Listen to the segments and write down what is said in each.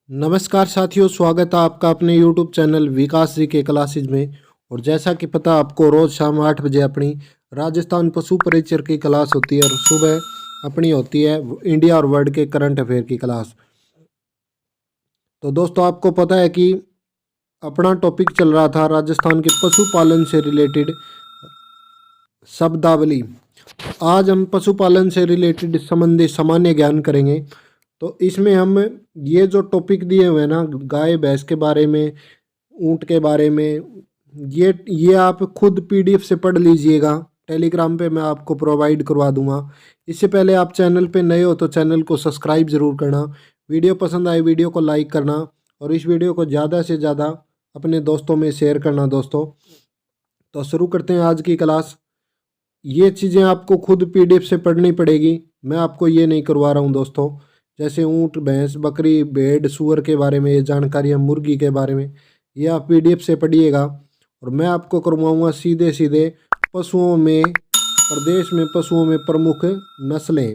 नमस्कार साथियों, स्वागत है आपका अपने YouTube चैनल विकास जी के क्लासेज में। और जैसा कि पता आपको, रोज़ शाम 8 बजे अपनी राजस्थान पशु परिचर की क्लास होती है और सुबह अपनी होती है इंडिया और वर्ल्ड के करंट अफेयर की क्लास। तो दोस्तों, आपको पता है कि अपना टॉपिक चल रहा था राजस्थान के पशुपालन से रिलेटेड शब्दावली। आज हम पशुपालन से रिलेटेड संबंधी सामान्य ज्ञान करेंगे। तो इसमें हम ये जो टॉपिक दिए हुए हैं ना, गाय भैंस के बारे में, ऊंट के बारे में, ये आप खुद पीडीएफ से पढ़ लीजिएगा। टेलीग्राम पे मैं आपको प्रोवाइड करवा दूंगा। इससे पहले आप चैनल पे नए हो तो चैनल को सब्सक्राइब ज़रूर करना। वीडियो पसंद आए वीडियो को लाइक करना और इस वीडियो को ज़्यादा से ज़्यादा अपने दोस्तों में शेयर करना दोस्तों। तो शुरू करते हैं आज की क्लास। ये चीज़ें आपको खुद पीडीएफ से पढ़नी पड़ेगी, मैं आपको ये नहीं करवा रहा हूँ दोस्तों। जैसे ऊंट, भैंस, बकरी, भेड़, सूअर के बारे में ये जानकारियाँ, मुर्गी के बारे में, ये आप पीडीएफ से पढ़िएगा। और मैं आपको करवाऊँगा सीधे सीधे पशुओं में, प्रदेश में पशुओं में प्रमुख नस्लें।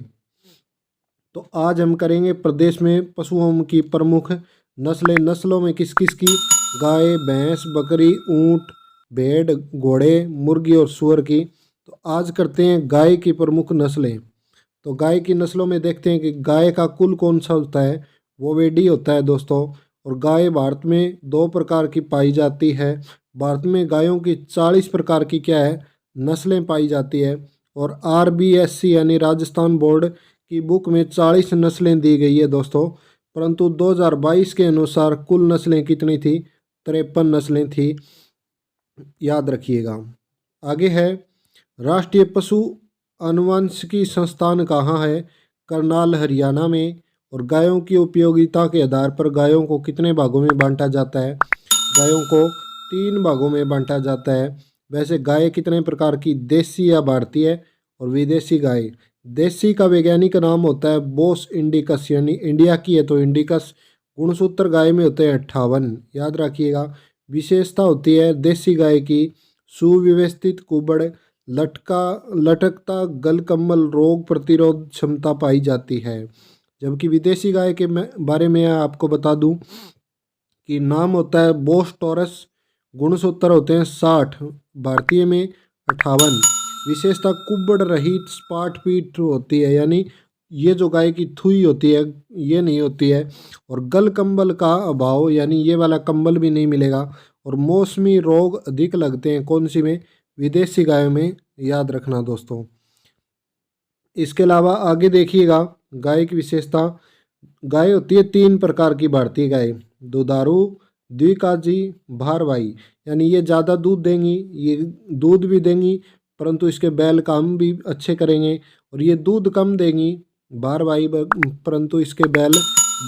तो आज हम करेंगे प्रदेश में पशुओं की प्रमुख नस्लें। नस्लों में किस किस की? गाय, भैंस, बकरी, ऊंट, भेड़, घोड़े, मुर्गी और सूअर की। तो आज करते हैं गाय की प्रमुख नस्लें। तो गाय की नस्लों में देखते हैं कि गाय का कुल कौन सा होता है, वो वेडी होता है दोस्तों। और गाय भारत में 2 प्रकार की पाई जाती है। भारत में गायों की 40 प्रकार की क्या है, नस्लें पाई जाती है। और RBSC यानी राजस्थान बोर्ड की बुक में 40 नस्लें दी गई है दोस्तों। परंतु 2022 के अनुसार कुल नस्लें कितनी थी? 53 नस्लें थी, याद रखिएगा। आगे है, राष्ट्रीय पशु आनुवंशिकी संस्थान कहाँ है? करनाल, हरियाणा में। और गायों की उपयोगिता के आधार पर गायों को कितने भागों में बांटा जाता है? गायों को 3 भागों में बांटा जाता है। वैसे गाय कितने प्रकार की? देसी या भारतीय और विदेशी गाय। देसी का वैज्ञानिक नाम होता है बोस इंडिकस, यानी इंडिया की है तो इंडिकस। गुणसूत्र गाय में होते हैं 58, याद रखिएगा। विशेषता होती है देसी गाय की सुव्यवस्थित कुबड़, लटकता गलकम्बल, रोग प्रतिरोध क्षमता पाई जाती है। जबकि विदेशी गाय के बारे में आपको बता दूं कि नाम होता है बोस टॉरस, गुणसूत्र होते हैं 60, भारतीय में 58। विशेषता कुबड़ रहित सपाट पीठ होती है, यानी ये जो गाय की थुई होती है ये नहीं होती है। और गल कंबल का अभाव, यानी ये वाला कंबल भी नहीं मिलेगा। और मौसमी रोग अधिक लगते हैं कौन सी में? विदेशी गायों में, याद रखना दोस्तों। इसके अलावा आगे देखिएगा, गाय की विशेषता। गाय होती है 3 प्रकार की भारतीय गाय, दुधारू, द्विकाजी, भारवाही। यानी ये ज़्यादा दूध देंगी, ये दूध भी देंगी परंतु इसके बैल काम भी अच्छे करेंगे। और ये दूध कम देंगी भारवाही, परंतु इसके बैल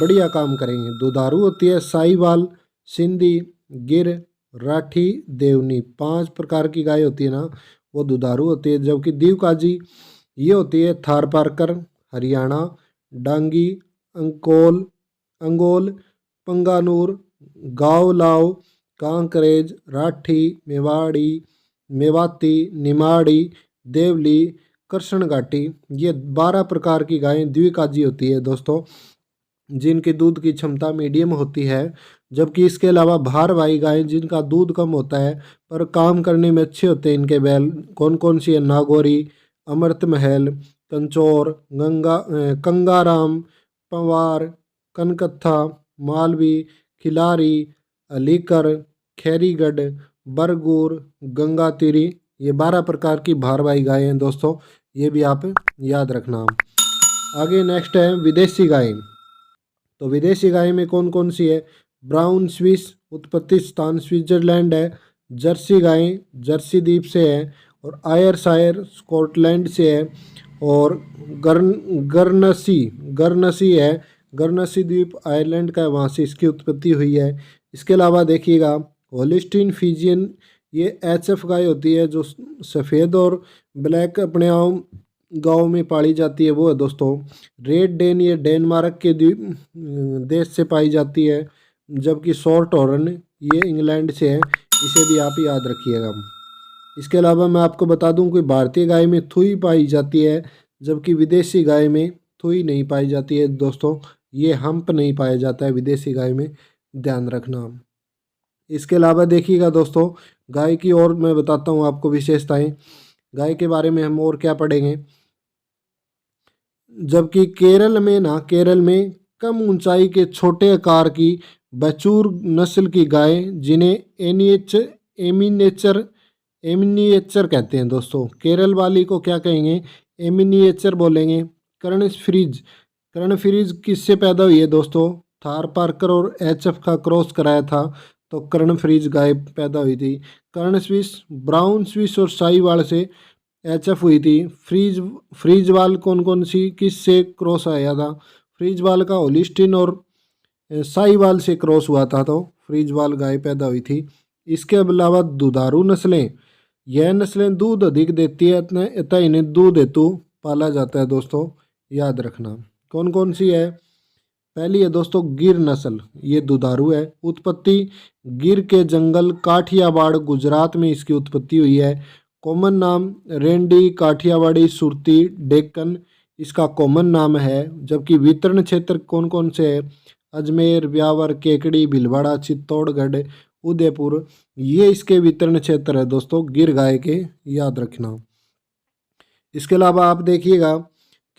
बढ़िया काम करेंगे। दुधारू होती है साहीवाल, सिंधी, गिर, राठी, देवनी। 5 प्रकार की गाय होती है ना, वो दुधारू होती है। जबकि द्विकाजी ये होती है थारपारकर, हरियाणा, डांगी, अंकोल, अंगोल, पंगानूर, गावलाव, कांकरेज, राठी, मेवाती, निमाड़ी, देवली, कृष्ण घाटी। ये 12 प्रकार की गायें द्विकाजी होती है दोस्तों, जिनकी दूध की क्षमता मीडियम होती है। जबकि इसके अलावा भारवाही गायें, जिनका दूध कम होता है पर काम करने में अच्छे होते हैं इनके बैल, कौन कौन सी है? नागौरी, अमृत महल, कंचौर, कंगाराम, पंवार, कनकत्था, मालवी, खिलारी, अलीकर, खैरीगढ़, बरगुर, गंगातीरी। ये 12 प्रकार की भारवाही गायें हैं दोस्तों, ये भी आप याद रखना। आगे नेक्स्ट है विदेशी गायें। तो विदेशी गाय में कौन कौन सी है? ब्राउन स्विस, उत्पत्ति स्थान स्विट्जरलैंड है। जर्सी गाय जर्सी द्वीप से है। और आयरशायर स्कॉटलैंड से है। और गरनसी है, गरनसी द्वीप आयरलैंड का है, वहाँ से इसकी उत्पत्ति हुई है। इसके अलावा देखिएगा होलिस्टीन फ्रीजियन, ये HF गाय होती है जो सफ़ेद और ब्लैक अपने गाँव में पाली जाती है, वो है दोस्तों। रेड डेन, ये डेनमार्क के देश से पाई जाती है। जबकि शॉर्ट हॉर्न ये इंग्लैंड से है, इसे भी आप याद रखिएगा। इसके अलावा मैं आपको बता दूं कि भारतीय गाय में थुई पाई जाती है, जबकि विदेशी गाय में थुई नहीं पाई जाती है दोस्तों, ये हम्प नहीं पाया जाता है विदेशी गाय में, ध्यान रखना। इसके अलावा देखिएगा दोस्तों, गाय की और मैं बताता हूँ आपको विशेषताएं। गाय के बारे में हम और क्या पढ़ेंगे, जबकि केरल में कम ऊंचाई के छोटे आकार की बचूर नस्ल की गाय, जिन्हें एमिनेचर एमिनिएचर कहते हैं दोस्तों, केरल वाली को क्या कहेंगे, एमिनिएचर बोलेंगे। कर्ण फ्रीज किससे पैदा हुई है दोस्तों, थार पार्कर और एचएफ का क्रॉस कराया था तो कर्ण फ्रीज गाय पैदा हुई थी। कर्ण स्विस, ब्राउन स्विस और साहीवाल से एचएफ हुई थी। फ्रीजवाल कौन कौन सी किस से क्रॉस आया था, फ्रीजवाल का होलिस्टीन और साहीवाल से क्रॉस हुआ था तो फ्रीजवाल गाय पैदा हुई थी। इसके अलावा दुधारू नस्लें, यह नस्लें दूध अधिक देती है, अतः इन्हें दूध हेतु पाला जाता है दोस्तों, याद रखना। कौन कौन सी है, पहली है दोस्तों गिर नस्ल, ये दुधारू है। उत्पत्ति गिर के जंगल काठियावाड़ गुजरात में इसकी उत्पत्ति हुई है। कॉमन नाम रेंडी, काठियावाड़ी, सुरती, डेक्कन इसका कॉमन नाम है। जबकि वितरण क्षेत्र कौन कौन से है, अजमेर, ब्यावर, केकड़ी, भीलवाड़ा, चित्तौड़गढ़, उदयपुर, ये इसके वितरण क्षेत्र है दोस्तों गिर गाय के, याद रखना। इसके अलावा आप देखिएगा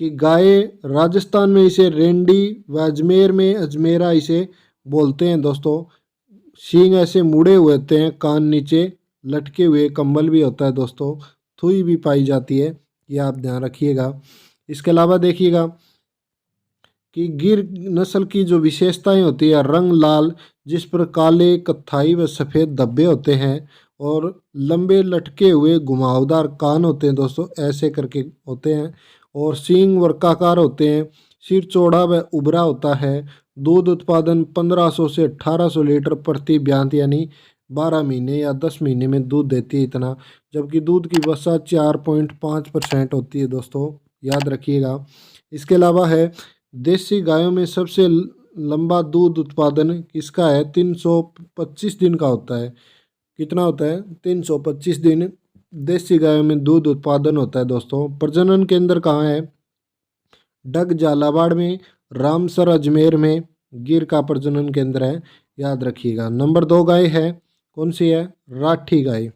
कि गाय राजस्थान में इसे रेंडी व अजमेर में अजमेरा इसे बोलते हैं दोस्तों। सींग ऐसे मुड़े हुए होते हैं, कान नीचे लटके हुए, कंबल भी होता है दोस्तों, थुई भी पाई जाती है, ये आप ध्यान रखिएगा। इसके अलावा देखिएगा कि गिर नस्ल की जो विशेषताएं होती है, रंग लाल जिस पर काले, कत्थाई व सफ़ेद धब्बे होते हैं और लंबे लटके हुए घुमावदार कान होते हैं दोस्तों, ऐसे करके होते हैं, और सींग वर्गाकार होते हैं, सिर चौड़ा व उभरा होता है। दूध उत्पादन 1500 से 1800 लीटर प्रति ब्यात, यानी 12 महीने या 10 महीने में दूध देती है इतना। जबकि दूध की वसा 4.5% होती है दोस्तों, याद रखिएगा। इसके अलावा है देसी गायों में सबसे लंबा दूध उत्पादन किसका है, 325 दिन का होता है। कितना होता है, 325 दिन देसी गायों में दूध उत्पादन होता है दोस्तों। प्रजनन केंद्र कहाँ है, डग झालावाड़ में, रामसर अजमेर में गिर का प्रजनन केंद्र है, याद रखिएगा। नंबर 2 गाय है, कौन सी है, राठी गाय।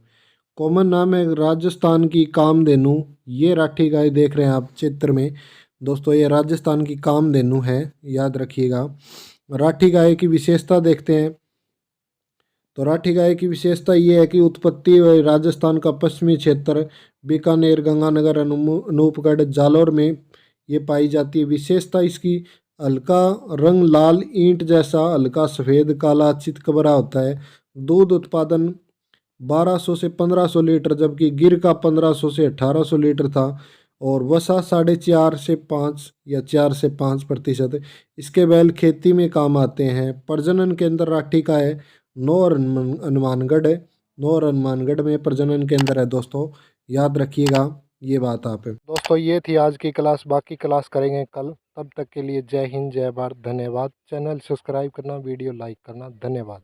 कॉमन नाम है राजस्थान की कामधेनु, ये राठी गाय देख रहे हैं आप चित्र में दोस्तों, ये राजस्थान की कामधेनु है, याद रखिएगा। राठी गाय की विशेषता देखते हैं, तो राठी गाय की विशेषता ये है कि उत्पत्ति राजस्थान का पश्चिमी क्षेत्र, बीकानेर, गंगानगर, अनूपगढ़, जालौर में ये पाई जाती है। विशेषता इसकी हल्का रंग लाल ईंट जैसा हल्का सफ़ेद काला चितकबरा होता है। दूध उत्पादन 1200 से 1500 लीटर, जबकि गिर का 1500 से 1800 लीटर था, और वसा 4.5 से 5 या 4 से 5%। इसके बैल खेती में काम आते हैं। प्रजनन केंद्र राठी का है हनुमानगढ़ है, हनुमानगढ़ में प्रजनन केंद्र है दोस्तों, याद रखिएगा ये बात आप। दोस्तों ये थी आज की क्लास, बाकी क्लास करेंगे कल, तब तक के लिए जय हिंद, जय भारत, धन्यवाद। चैनल सब्सक्राइब करना, वीडियो लाइक करना, धन्यवाद।